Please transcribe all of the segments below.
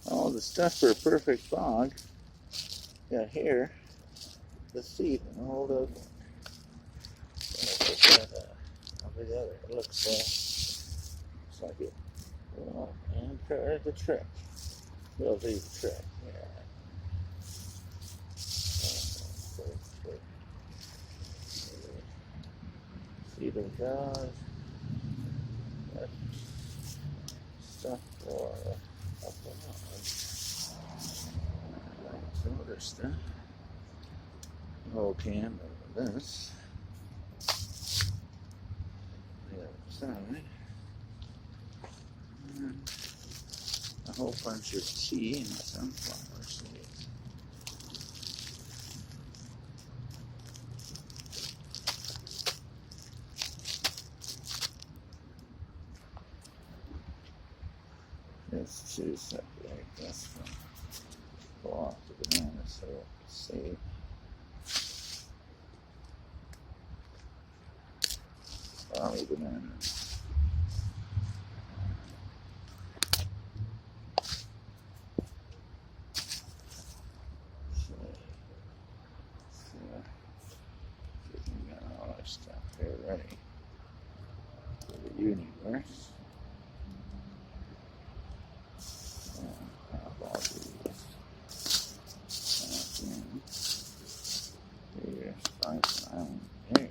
All the stuff for a perfect fog. Got here, the seat, and all the. Over the other. It looks like it. Well, and the trick. We'll do the trick. Yeah. See the guys. That's stuff for up above. Some other stuff. Whole can of this. The other side. And a whole bunch of tea and sunflower seeds. Let's choose separate this from go off the banana so see. Probably banana. Getting all our stuff here ready for the universe. Here's Spice Island. Here.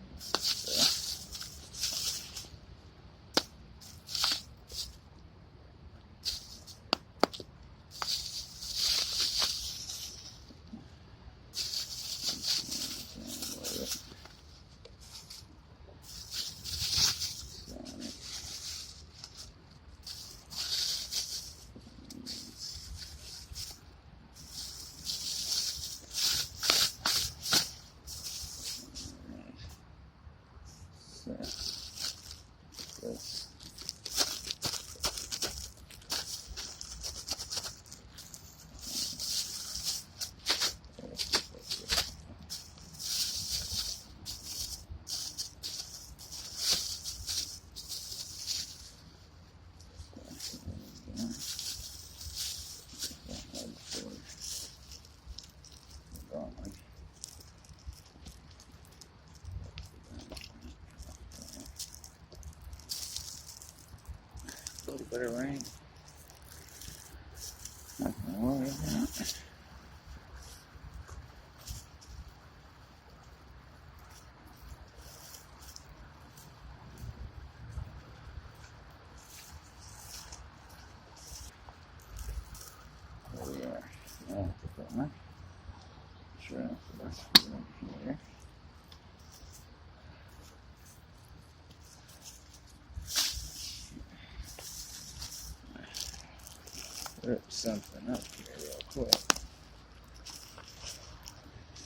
This. A little bit of rain. Nothing to worry about. There we are. Now to put my shrimp in here. Rip something up here real quick.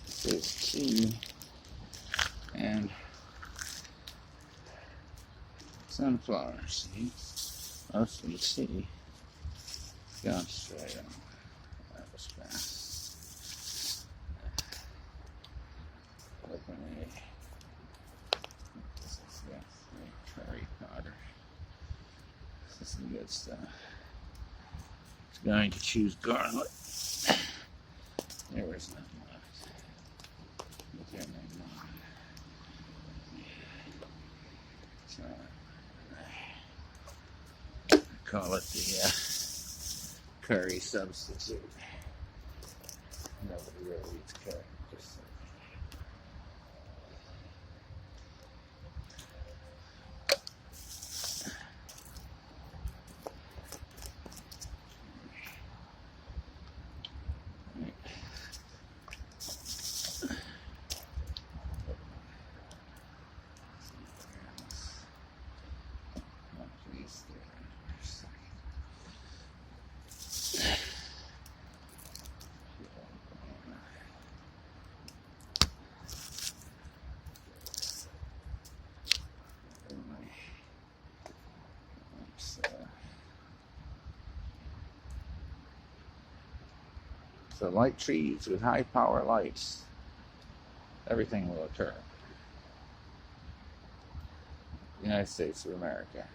This is tea and sunflower seeds. Most of the tea gone straight on. That was fast. Open this is curry powder. This is the good stuff. Going to choose garlic. There was nothing left. But there may not. So, call it the curry substitute. Nobody really eats curry. Just so light trees with high power lights, everything will occur. United States of America.